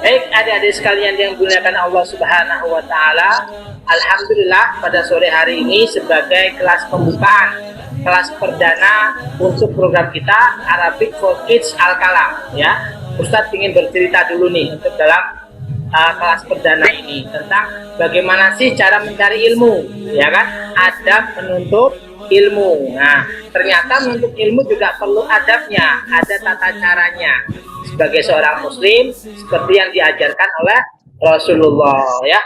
Baik adik-adik sekalian yang dimuliakan Allah Subhanahu wa taala, alhamdulillah pada sore hari ini sebagai kelas pembukaan, kelas perdana untuk program kita Arabic for Kids Al-Kalam ya. Ustadz ingin bercerita dulu nih untuk dalam kelas perdana ini tentang bagaimana sih cara mencari ilmu, ya kan? Adab menuntut ilmu. Nah, ternyata menuntut ilmu juga perlu adabnya, ada tata caranya sebagai seorang muslim seperti yang diajarkan oleh Rasulullah ya.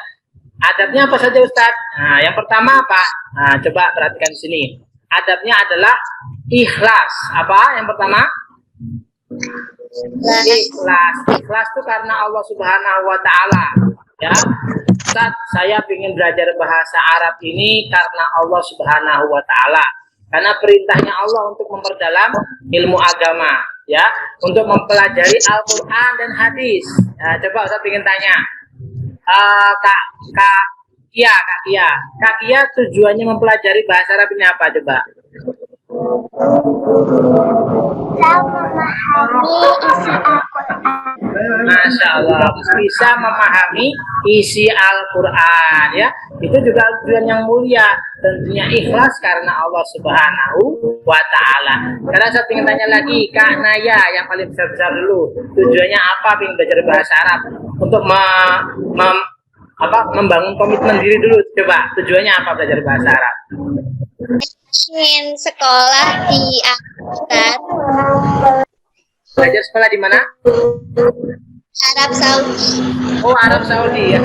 Adabnya apa saja Ustadz? Nah, yang pertama apa? Nah, coba perhatikan di sini. Adabnya adalah ikhlas. Apa yang pertama? Ikhlas. Ikhlas itu karena Allah Subhanahu wa taala ya. Ustaz, saya ingin belajar bahasa Arab ini karena Allah Subhanahu wa taala. Karena perintahnya Allah untuk memperdalam ilmu agama ya, untuk mempelajari Al-Qur'an dan hadis. Nah, coba Ustaz ingin tanya. Kak Kia tujuannya mempelajari bahasa Arab ini apa coba? Masya Allah, bisa memahami isi Al-Quran ya. Itu juga tujuan yang mulia, tentunya ikhlas karena Allah Subhanahu wa taala. Karena saya ingin tanya lagi Kak Naya yang paling besar dulu, tujuannya apa ingin belajar bahasa Arab? Untuk membangun komitmen diri dulu, coba tujuannya apa belajar bahasa Arab? Ingin sekolah di Ustaz. Belajar sekolah di mana? Arab Saudi. Oh, Arab Saudi ya.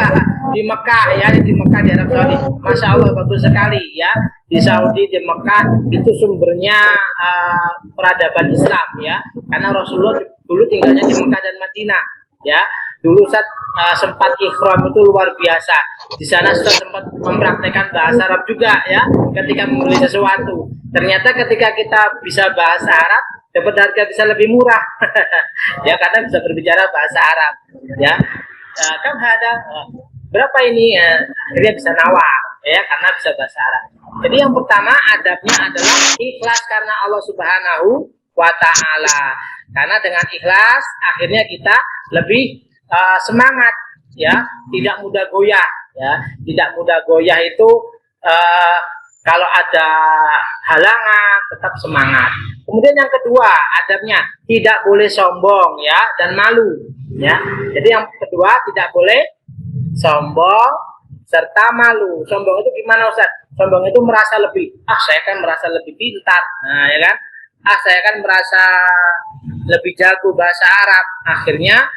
Di Mekah ya, di Mekah di Arab Saudi. Masya Allah, bagus sekali ya. Di Saudi, di Mekah itu sumbernya peradaban Islam ya. Karena Rasulullah dulu tinggalnya di Mekah dan Madinah ya. Dulu saat sempat ikhram itu luar biasa. Di sana sudah sempat mempraktekkan bahasa Arab juga ya, ketika membeli sesuatu. Ternyata ketika kita bisa bahasa Arab, dapat harga bisa lebih murah. Ya, karena bisa berbicara bahasa Arab. Ya, kan ada berapa ini ya, akhirnya bisa nawar ya, karena bisa bahasa Arab. Jadi yang pertama adabnya adalah ikhlas karena Allah Subhanahu wa taala. Karena dengan ikhlas akhirnya kita lebih semangat ya, tidak mudah goyah ya, tidak mudah goyah itu kalau ada halangan tetap semangat. Kemudian yang kedua adabnya tidak boleh sombong ya dan malu ya. Jadi yang kedua tidak boleh sombong serta malu. Sombong itu gimana Ustaz? Sombong itu merasa lebih, saya kan merasa lebih pintar, nah ya kan, saya kan merasa lebih jago bahasa Arab, akhirnya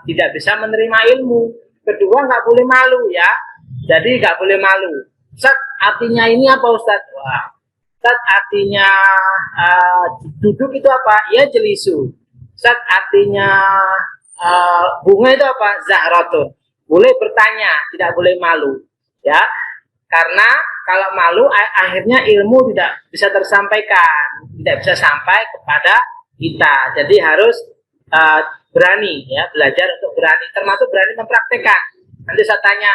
tidak bisa menerima ilmu. Kedua nggak boleh malu ya, jadi nggak boleh malu. Ustaz, artinya ini apa Ustaz? Wah, Ustaz artinya duduk itu apa? Ya jelisu. Ustaz artinya bunga itu apa? Zahratun. Boleh bertanya, tidak boleh malu ya. Karena kalau malu akhirnya ilmu tidak bisa tersampaikan, tidak bisa sampai kepada kita. Jadi harus berani ya, belajar untuk berani, termasuk berani mempraktekkan. Nanti saya tanya,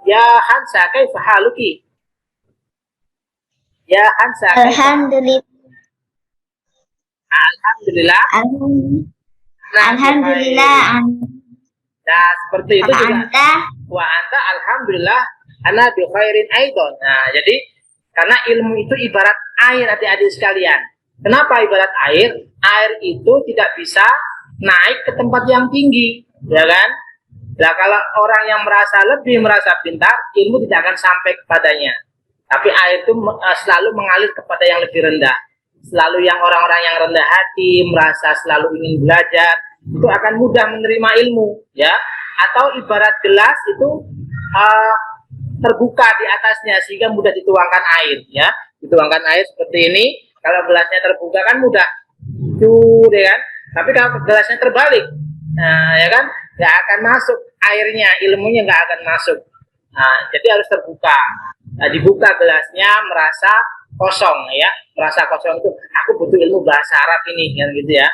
ya Hansa, kaifa haluki? Ya Hansa, Alhamdulillah. Alhamdulillah. Alhamdulillah. Nah, seperti itu juga. Anta. Wa anta alhamdulillah ana bi khairin aidon. Nah, jadi karena ilmu itu ibarat air adik-adik sekalian. Kenapa ibarat air? Air itu tidak bisa naik ke tempat yang tinggi, ya kan? Nah, kalau orang yang merasa pintar, ilmu tidak akan sampai kepadanya. Tapi air itu selalu mengalir kepada yang lebih rendah. Selalu yang orang-orang yang rendah hati, merasa selalu ingin belajar, itu akan mudah menerima ilmu, ya. Atau ibarat gelas itu terbuka di atasnya sehingga mudah dituangkan air, ya. Dituangkan air seperti ini, kalau gelasnya terbuka kan mudah, ya kan? Tapi kalau gelasnya terbalik, nah ya kan, nggak akan masuk airnya, ilmunya nggak akan masuk. Nah, jadi harus terbuka. Nah, dibuka gelasnya, merasa kosong ya, merasa kosong itu aku butuh ilmu bahasa Arab ini, kan gitu ya.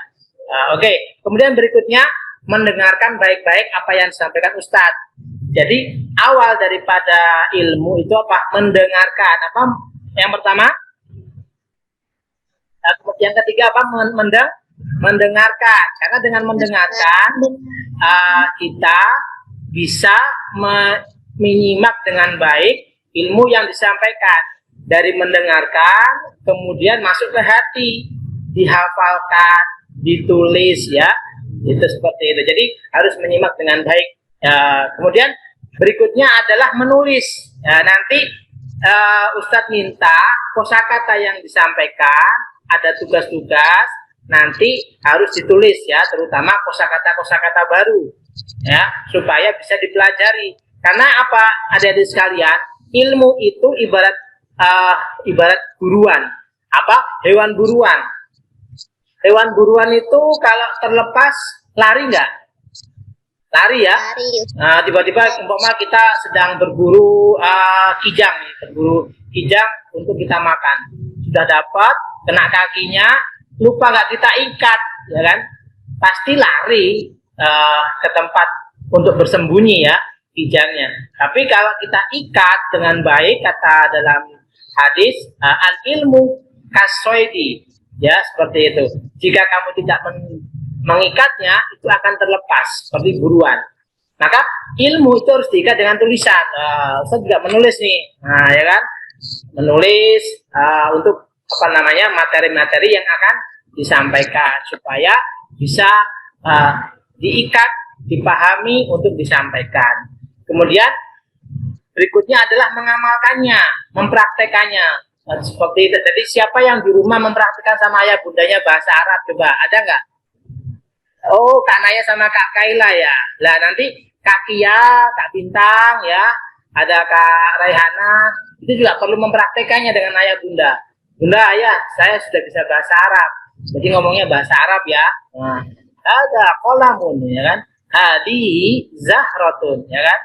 Oke. Kemudian berikutnya mendengarkan baik-baik apa yang disampaikan Ustadz. Jadi awal daripada ilmu itu apa? Mendengarkan. Apa? Yang pertama? Yang ketiga apa? Mendengarkan, karena dengan mendengarkan kita bisa menyimak dengan baik ilmu yang disampaikan. Dari mendengarkan, kemudian masuk ke hati, dihafalkan, ditulis ya, itu seperti itu. Jadi harus menyimak dengan baik. Kemudian berikutnya adalah menulis. Nanti Ustadz minta kosakata yang disampaikan, ada tugas-tugas, nanti harus ditulis ya, terutama kosakata-kosakata baru ya, supaya bisa dipelajari. Karena apa, adik-adik sekalian, ilmu itu ibarat buruan, hewan buruan. Hewan buruan itu kalau terlepas lari nggak? Lari ya. Tiba-tiba umpama kita sedang berburu kijang untuk kita makan. Sudah dapat, kena kakinya, lupa nggak kita ikat, ya kan? Pasti lari ke tempat untuk bersembunyi ya kijangnya. Tapi kalau kita ikat dengan baik, kata dalam hadis, al ilmu kasoidi, ya seperti itu. Jika kamu tidak mengikatnya, itu akan terlepas seperti buruan. Maka ilmu itu harus diikat dengan tulisan. Saya juga menulis nih, ya kan, menulis untuk materi-materi yang akan disampaikan supaya bisa diikat, dipahami untuk disampaikan. Kemudian berikutnya adalah mengamalkannya, mempraktekannya. Seperti itu. Jadi siapa yang di rumah mempraktekkan sama ayah bundanya bahasa Arab, coba ada nggak? Oh, Kak Naya sama Kak Kaila ya. Lah nanti Kak Kia, Kak Bintang ya, ada Kak Raihana, itu juga perlu mempraktekannya dengan ayah bunda. Bunda, ayah, saya sudah bisa bahasa Arab. Jadi ngomongnya bahasa Arab ya. Nah, ada kolamun ya kan, hadi zahratun ya kan.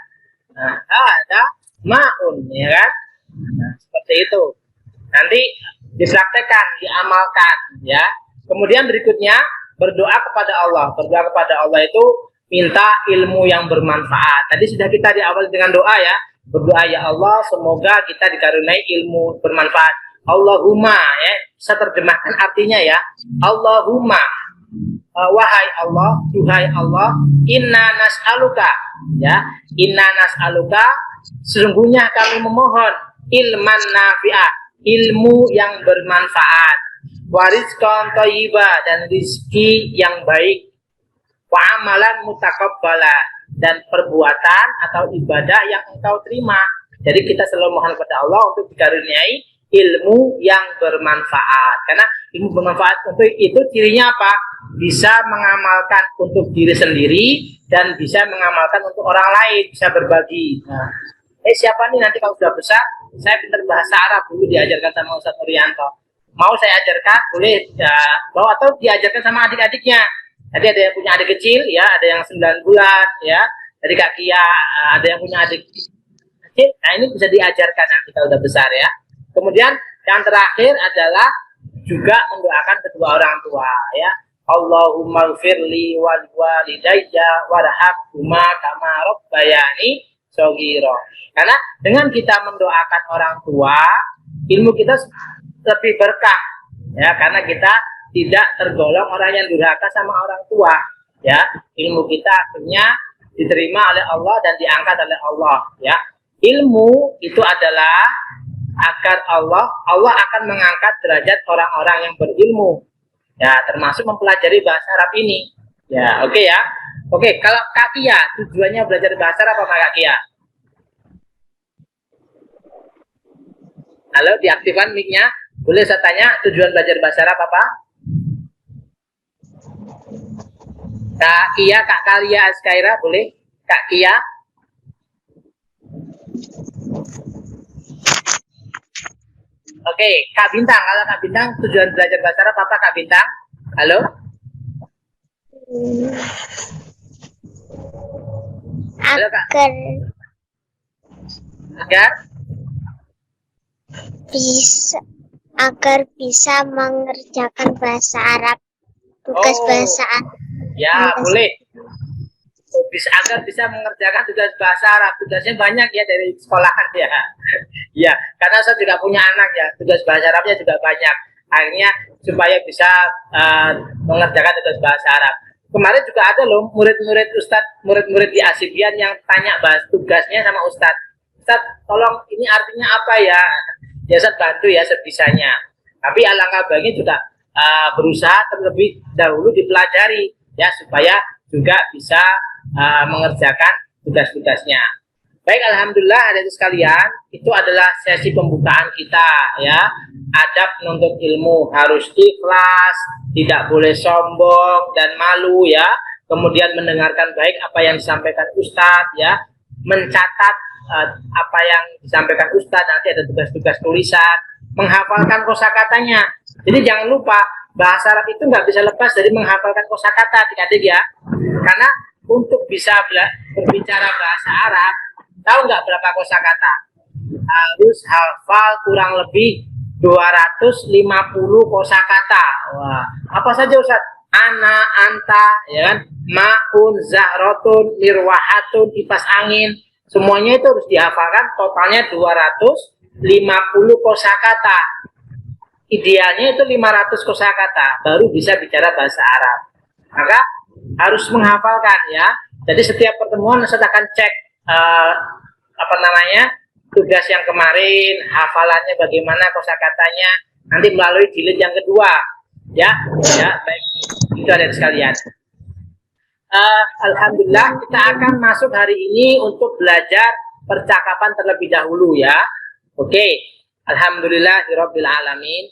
Nah, ada maun ya kan. Nah, seperti itu. Nanti dipraktekkan, diamalkan ya. Kemudian berikutnya berdoa kepada Allah. Berdoa kepada Allah itu minta ilmu yang bermanfaat. Tadi sudah kita diawali dengan doa ya. Berdoa, ya Allah, semoga kita dikaruniai ilmu bermanfaat. Allahumma ya, bisa terjemahkan artinya ya. Allahumma, wahai Allah, duhai Allah, inna nas'aluka ya, inna nas'aluka, sesungguhnya kami memohon ilman nafi'ah, ilmu yang bermanfaat, warizqan thayyiba, dan rizki yang baik, wa amalan mutaqabbala, dan perbuatan atau ibadah yang engkau terima. Jadi kita selalu mohon kepada Allah untuk dikaruniai ilmu yang bermanfaat. Karena ilmu bermanfaat untuk itu cirinya apa? Bisa mengamalkan untuk diri sendiri dan bisa mengamalkan untuk orang lain, bisa berbagi. Nah, siapa nih nanti kalau sudah besar, saya pintar bahasa Arab, dulu diajarkan sama Ustadz Nurianto. Mau saya ajarkan, boleh ya, atau diajarkan sama adik-adiknya. Jadi ada yang punya adik kecil, ya, ada yang 9 bulan, ya, dari Kak Kia, ada yang punya adik kecil. Nah, ini bisa diajarkan nanti kalau udah besar ya. Kemudian yang terakhir adalah juga mendoakan kedua orang tua ya. Allahumma gfirli wal walidayya warhamhuma kama rabbayani shaghira. Karena dengan kita mendoakan orang tua, ilmu kita lebih berkah ya, karena kita tidak tergolong orang yang durhaka sama orang tua ya. Ilmu kita akhirnya diterima oleh Allah dan diangkat oleh Allah ya. Ilmu itu adalah agar Allah akan mengangkat derajat orang-orang yang berilmu ya, termasuk mempelajari bahasa Arab ini ya. Oke ya. Oke, kalau Kak Kia tujuannya belajar bahasa Arab apa Kak Kia? Halo, diaktifkan mic-nya. Boleh saya tanya tujuan belajar bahasa Arab apa? Kak Kia, Kak Kalia Azkaira, boleh? Kak Kia. Oke, Kak Bintang. Kalau Kak Bintang tujuan belajar bahasa Arab apa Kak Bintang? Halo? Halo Kak. Agar bisa mengerjakan bahasa Arab, tugas bahasa Arab. Ya, boleh. Agar bisa mengerjakan tugas bahasa Arab. Tugasnya banyak ya dari sekolahan ya. Ya, karena saya juga punya anak ya, tugas bahasa Arabnya juga banyak. akhirnya supaya bisa mengerjakan tugas bahasa Arab. Kemarin juga ada loh murid-murid Ustadz, murid-murid di Asibian yang tanya bahas tugasnya sama Ustadz. Ustadz, tolong ini artinya apa ya? Ya Ustadz bantu ya sebisanya. Tapi alangkah baiknya juga berusaha terlebih dahulu dipelajari ya supaya juga bisa mengerjakan tugas-tugasnya. Baik, alhamdulillah hadirin sekalian, itu adalah sesi pembukaan kita ya. Adab menuntut ilmu harus ikhlas, tidak boleh sombong dan malu ya. Kemudian mendengarkan baik apa yang disampaikan Ustadz ya, mencatat apa yang disampaikan Ustadz, nanti ada tugas-tugas tulisan, menghafalkan kosakatanya. Jadi jangan lupa bahasa Arab itu nggak bisa lepas dari menghafalkan kosakata adik-adik ya. Karena untuk bisa berbicara bahasa Arab, tahu nggak berapa kosakata? Harus hafal kurang lebih 250 kosakata. Wah, apa saja Ustaz? Ana, anta, ya kan? Maun, zahrotun, mirwahatun, kipas angin. Semuanya itu harus dihafalkan, totalnya 250 kosakata. Idealnya itu 500 kosakata, baru bisa bicara bahasa Arab. Maka harus menghafalkan ya. Jadi setiap pertemuan saya akan cek tugas yang kemarin, hafalannya bagaimana kosakatanya, nanti melalui jilid yang kedua ya. Baik, itu ada sekalian. Alhamdulillah kita akan masuk hari ini untuk belajar percakapan terlebih dahulu ya. Oke, alhamdulillahirabbil alamin.